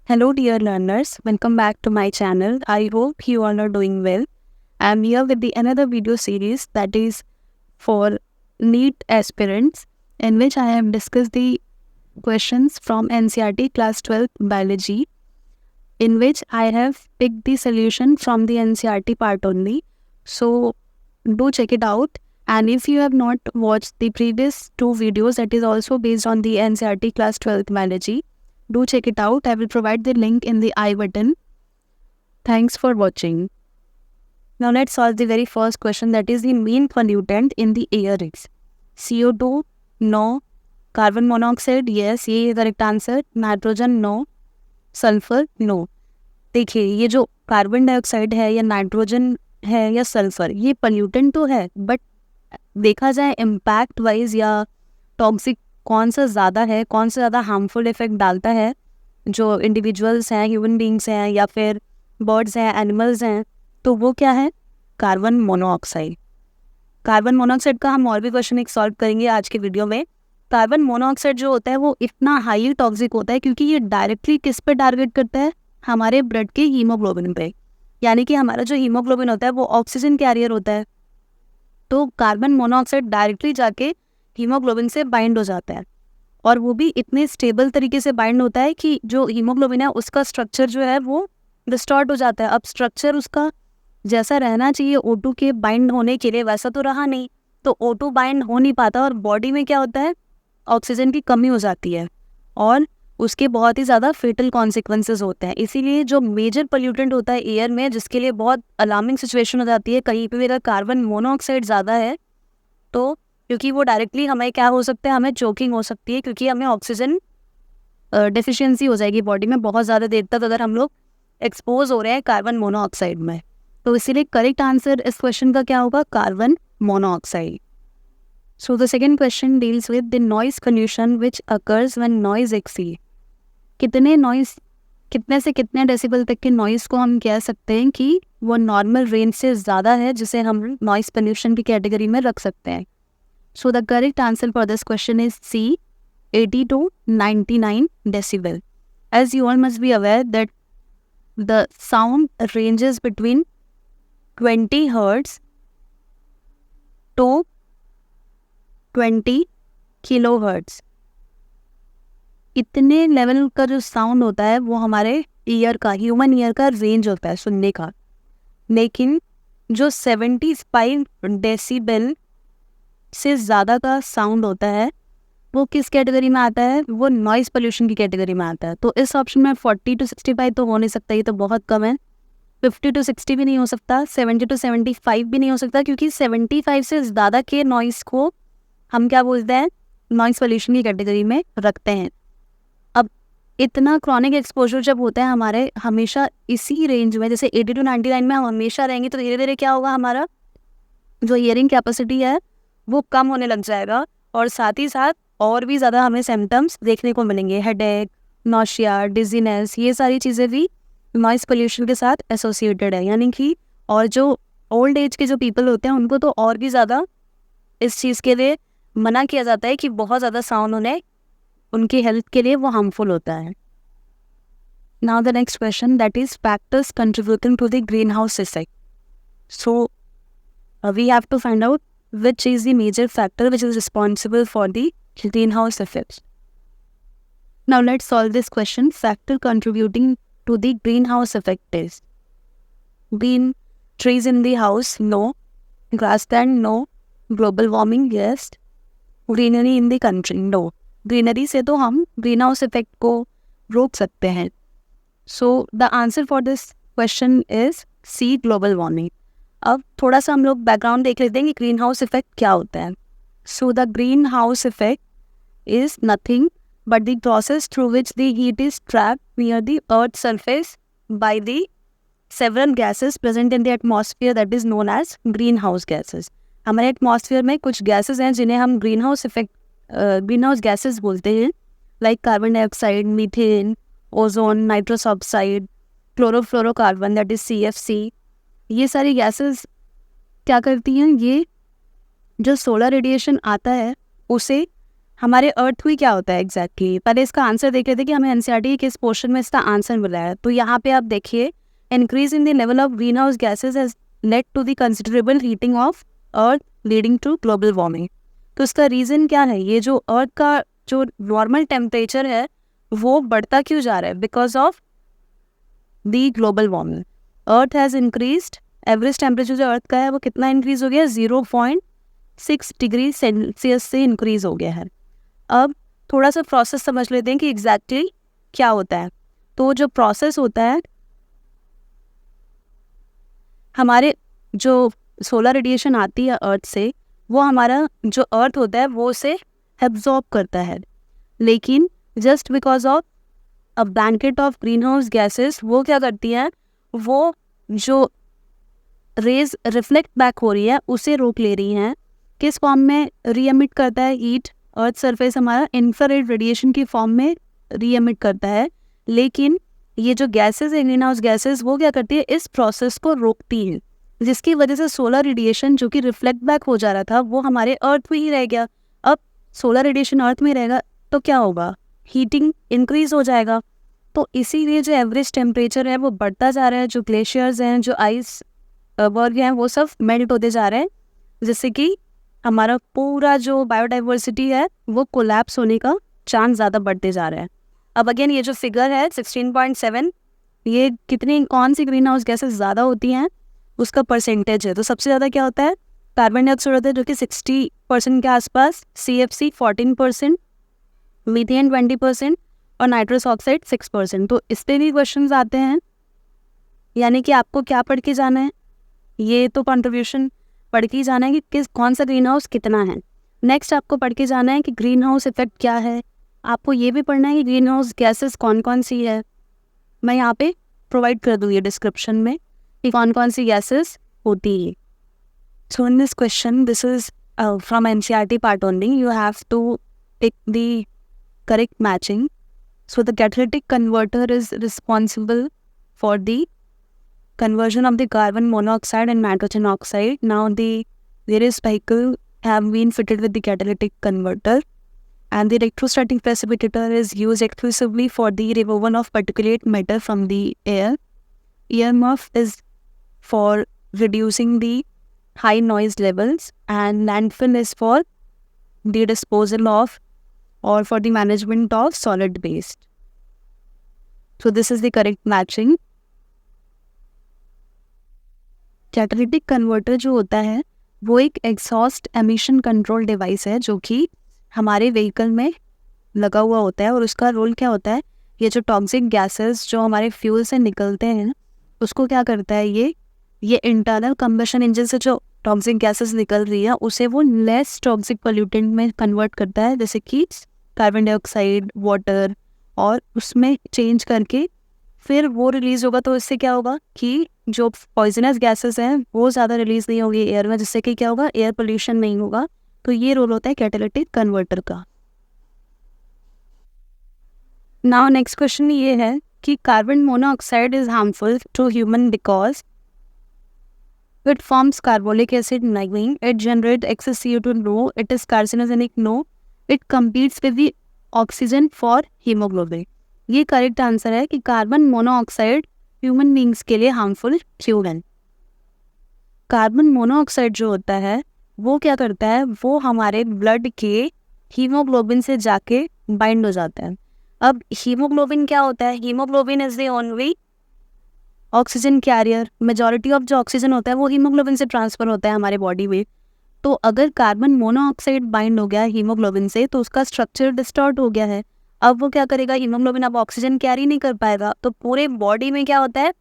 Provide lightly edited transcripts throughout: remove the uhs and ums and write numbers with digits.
Hello, dear learners. Welcome back to my channel. I hope you all are doing well. I'm here with the another video series that is for NEET aspirants, in which I have discussed the questions from NCERT Class 12 Biology, in which I have picked the solution from the NCERT part only. So do check it out. And if you have not watched the previous two videos that is also based on the NCERT Class 12 Biology, do check it out. I will provide the link in the I button. Thanks for watching. Now let's solve the very first question, that is the main pollutant in the air is CO2, no. Carbon monoxide, yes, ये correct answer. Nitrogen, no. Sulphur, no. देखिए, ये जो carbon dioxide है या nitrogen है या sulphur, ये pollutant तो है, बट देखा जाए इम्पैक्ट वाइज या टॉक्सिक कौन सा ज़्यादा है, कौन सा ज़्यादा हार्मफुल इफेक्ट डालता है जो इंडिविजुअल्स हैं, ह्यूमन बींग्स हैं या फिर बर्ड्स हैं, एनिमल्स हैं, तो वो क्या है? Carbon monoxide. कार्बन मोनोऑक्साइड का हम और भी क्वेश्चन एक सॉल्व करेंगे आज के वीडियो में. कार्बन मोनोऑक्साइड जो होता है वो इतना हाईली टॉक्सिक होता है क्योंकि ये डायरेक्टली किस पे टारगेट करता है? हमारे ब्लड के हीमोग्लोबिन पे. यानी कि हमारा जो हीमोग्लोबिन होता है वो ऑक्सीजन कैरियर होता है, तो कार्बन मोनोऑक्साइड डायरेक्टली जाके हीमोग्लोबिन से बाइंड हो जाता है, और वो भी इतने स्टेबल तरीके से बाइंड होता है कि जो हीमोग्लोबिन है उसका स्ट्रक्चर जो है वो डिस्टॉर्ट हो जाता है. अब स्ट्रक्चर उसका जैसा रहना चाहिए O2 के बाइंड होने के लिए वैसा तो रहा नहीं, तो O2 बाइंड हो नहीं पाता और बॉडी में क्या होता है? ऑक्सीजन की कमी हो जाती है और उसके बहुत ही ज़्यादा फेटल कॉन्सिक्वेंसेज होते हैं. इसीलिए जो मेजर पोल्यूटेंट होता है एयर में, जिसके लिए बहुत अलार्मिंग सिचुएशन हो जाती है कहीं पे मेरा कार्बन मोनोऑक्साइड ज़्यादा है, तो क्योंकि वो डायरेक्टली हमें क्या हो सकता है, हमें चोकिंग हो सकती है क्योंकि हमें ऑक्सीजन डेफिशिएंसी हो जाएगी बॉडी में बहुत ज़्यादा देर तक अगर हम लोग एक्सपोज हो रहे हैं कार्बन मोनोऑक्साइड में. तो इसीलिए करेक्ट आंसर इस क्वेश्चन का क्या होगा? Carbon monoxide. So the second question deals with the noise pollution which occurs when noise exceed. कितने से कितने डेसिबल तक के नॉइज़ को हम कह सकते हैं कि वो नॉर्मल रेंज से ज़्यादा है, जिसे हम नॉइज़ पोल्यूशन की कैटेगरी में रख सकते हैं. So the correct answer for this question is C, 80 to 99 decibel. As you all must be aware that the sound ranges between 20 hertz to 20 kilohertz. इतने लेवल का जो साउंड होता है वो हमारे ईयर का, ह्यूमन ईयर का रेंज होता है सुनने का. लेकिन जो 75 डेसिबल से ज़्यादा का साउंड होता है वो किस कैटेगरी में आता है? वो नॉइज़ पोल्यूशन की कैटेगरी में आता है. तो इस ऑप्शन में 40 to 65 तो हो नहीं सकता, ये तो बहुत कम है. 50 to 60 भी नहीं हो सकता, 70 to 75 भी नहीं हो सकता, क्योंकि 75 से ज़्यादा के नॉइज़ को हम क्या बोलते हैं? नॉइज़ पोल्यूशन की कैटेगरी में रखते हैं. अब इतना क्रॉनिक एक्सपोजर जब होता है हमारे हमेशा इसी रेंज में, जैसे 80 to 99 में हम हमेशा रहेंगे, तो धीरे धीरे क्या होगा? हमारा जो हियरिंग कैपेसिटी है वो कम होने लग जाएगा और साथ ही साथ और भी ज़्यादा हमें सिम्टम्स देखने को मिलेंगे. हेडेक, नॉशिया, डिजीनेस, ये सारी चीज़ें भी नॉइज़ पोल्यूशन के साथ एसोसिएटेड है. यानी कि और जो ओल्ड एज के जो पीपल होते हैं उनको तो और भी ज़्यादा इस चीज़ के लिए मना किया जाता है कि बहुत ज़्यादा साउंड उन्हें उनकी हेल्थ के लिए वो हार्मफुल होता है. Now the next question, that is factors contributing to the green house effect. So we have to find out which is the major factor which is responsible for the greenhouse effect. Now let's solve this question. Factor contributing to the greenhouse effect is green trees in the house, no. Grassland, no. Global warming, yes. Greenery in the country, no. Greenery से तो हम greenhouse effect को रोक सकते हैं. So the answer for this question is C, global warming. अब थोड़ा सा हम लोग बैकग्राउंड देख लेते हैं कि ग्रीन हाउस इफेक्ट क्या होता है. So the green house effect is nothing but the process through which the heat is trapped near the earth surface by the several gases present in the atmosphere, that is known as green house gases. हमारे atmosphere में कुछ gases हैं जिन्हें हम green house gases बोलते हैं, like carbon dioxide, methane, ozone, nitrous oxide, chlorofluorocarbon, that is CFC. ये सारी गैसेस क्या करती हैं? ये जो सोलर रेडिएशन आता है उसे हमारे अर्थ भी क्या होता है एग्जैक्टली पहले इसका आंसर देख रहे थे कि हमें एनसीईआरटी के किस पोर्शन में इसका आंसर मिला है। तो यहाँ पे आप देखिए, increase in the level of green house gases has led to the considerable heating of earth leading to global warming. तो इसका रीज़न क्या है, ये जो अर्थ का जो नॉर्मल टेम्परेचर है वो बढ़ता क्यों जा रहा है, because of the global warming. Earth has increased, average temperature जो अर्थ का है वो कितना इंक्रीज हो गया, 0.6 डिग्री सेल्सियस से इंक्रीज हो गया है। अब थोड़ा सा प्रोसेस समझ लेते हैं कि एग्जैक्टली क्या होता है। तो जो प्रोसेस होता है, हमारे जो सोलर रेडिएशन आती है अर्थ से, वो हमारा जो अर्थ होता है वो उसे एब्जॉर्ब करता है, लेकिन just because of a blanket of green house gases वो क्या करती हैं, वो जो रेज रिफ्लेक्ट बैक हो रही है उसे रोक ले रही हैं। किस फॉर्म में री-एमिट करता है हीट, अर्थ सरफेस हमारा इंफ्रारेड रेडिएशन की फॉर्म में री-एमिट करता है, लेकिन ये जो गैसेस है ग्रीन हाउस गैसेस वो क्या करती है, इस प्रोसेस को रोकती है, जिसकी वजह से सोलर रेडिएशन जो कि रिफ्लेक्ट बैक हो जा रहा था वो हमारे अर्थ में ही रह गया। अब सोलर रेडिएशन अर्थ में रहेगा तो क्या होगा, हीटिंग इंक्रीज हो जाएगा। तो इसीलिए जो एवरेज टेम्परेचर है वो बढ़ता जा रहा है, जो ग्लेशियर्स हैं, जो आइस बर्ग हैं, वो सब मेल्ट होते जा रहे हैं, जिससे कि हमारा पूरा जो बायोडाइवर्सिटी है वो कोलैप्स होने का चांस ज़्यादा बढ़ते जा रहा है। अब अगेन ये जो फिगर है 16.7, ये कितनी कौन सी ग्रीन हाउस गैसेस ज़्यादा होती हैं उसका परसेंटेज है। तो सबसे ज़्यादा क्या होता है, कार्बन डाइऑक्साइड होता है जो कि 60% के आसपास, CFC 14%, मीथेन 20% और नाइट्रस ऑक्साइड 6%। तो इस पर भी क्वेश्चन आते हैं, यानी कि आपको क्या पढ़ के जाना है, ये तो कंट्रीब्यूशन पढ़ के ही जाना है कि किस कौन सा ग्रीन हाउस कितना है। नेक्स्ट आपको पढ़ के जाना है कि ग्रीन हाउस इफेक्ट क्या है, आपको ये भी पढ़ना है कि ग्रीन हाउस गैसेस कौन कौन सी है। मैं यहाँ पे प्रोवाइड कर दूँगी डिस्क्रिप्शन में कि कौन कौन सी गैसेस होती है। So in this question, this is from NCERT part only, you have to tick the correct matching. So the catalytic converter is responsible for the conversion of the carbon monoxide and nitrogen oxide. Now the various vehicles have been fitted with the catalytic converter, and the electrostatic precipitator is used exclusively for the removal of particulate matter from the air. EMF is for reducing the high noise levels, and landfill is for the disposal of or for the management of solid waste. So this is the correct matching. Catalytic converter जो होता है वो एक exhaust emission control device है जो कि हमारे vehicle में लगा हुआ होता है, और उसका रोल क्या होता है, ये जो टॉक्सिक गैसेस जो हमारे फ्यूल से निकलते हैं उसको क्या करता है, ये इंटरनल कंबशन इंजन से जो टॉक्सिक गैसेस निकल रही है उसे वो लेस टॉक्सिक पोल्यूटेंट में कन्वर्ट करता है, जैसे कि कार्बन डाइऑक्साइड, वाटर, और उसमें चेंज करके फिर वो रिलीज़ होगा। तो इससे क्या होगा कि जो पॉइजनस गैसेस हैं वो ज़्यादा रिलीज़ नहीं होगी एयर में, जिससे कि क्या होगा, एयर पोल्यूशन नहीं होगा। तो ये रोल होता है कैटालिटिक कन्वर्टर का। नाउ नेक्स्ट क्वेश्चन ये है कि carbon monoxide is harmful to human because it forms carbolic acid, नहीं, it generate excess CO2, no, it is carcinogenic, no, it competes with the oxygen for haemoglobin. ये correct answer है कि carbon monoxide human beings के लिए harmful क्यों है। Carbon monoxide जो होता है वो क्या करता है, वो हमारे ब्लड के हीमोग्लोबिन से जाके बाइंड हो जाता है। अब हीमोग्लोबिन क्या होता है, haemoglobin is the only oxygen carrier. Majority of जो ऑक्सीजन होता है वो हीमोग्लोबिन से ट्रांसफर होता है हमारे बॉडी में। तो अगर कार्बन मोनोऑक्साइड बाइंड हो गया हीमोग्लोबिन से तो उसका स्ट्रक्चर डिस्टॉर्ट हो गया है। अब वो क्या करेगा, हीमोग्लोबिन अब ऑक्सीजन कैरी नहीं कर पाएगा, तो पूरे बॉडी में क्या होता है,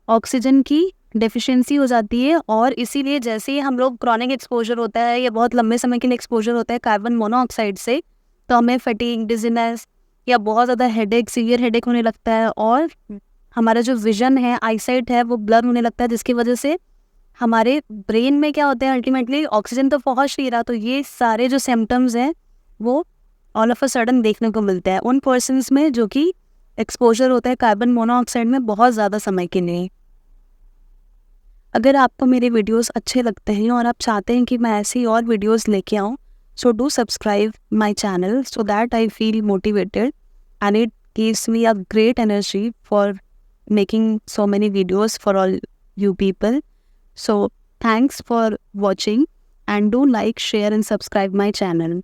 ऑक्सीजन की डेफिशिएंसी हो जाती है। और इसीलिए जैसे ही हम लोग क्रॉनिक एक्सपोजर होता है या बहुत लंबे समय के लिए एक्सपोजर होता है कार्बन मोनोऑक्साइड से, तो हमें फटीग, डिजीनेस या बहुत ज़्यादा हेडेक, सीवियर हेडेक होने लगता है, और हमारा जो विजन है, आईसाइट है, वो ब्लर होने लगता है, जिसकी वजह से हमारे ब्रेन में क्या होता है, अल्टीमेटली ऑक्सीजन तो पहुँच नहीं रहा। तो ये सारे जो सिम्टम्स हैं वो ऑल ऑफ अ सडन देखने को मिलता है उन पर्सन्स में जो कि एक्सपोजर होता है कार्बन मोनोऑक्साइड में बहुत ज़्यादा समय के लिए। अगर आपको मेरे वीडियोस अच्छे लगते हैं और आप चाहते हैं कि मैं ऐसी और वीडियोस लेके आऊँ, So do subscribe my channel so that I feel motivated, and it gives me a great energy for making so many videos for all you people. So thanks for watching, and do like, share and subscribe my channel.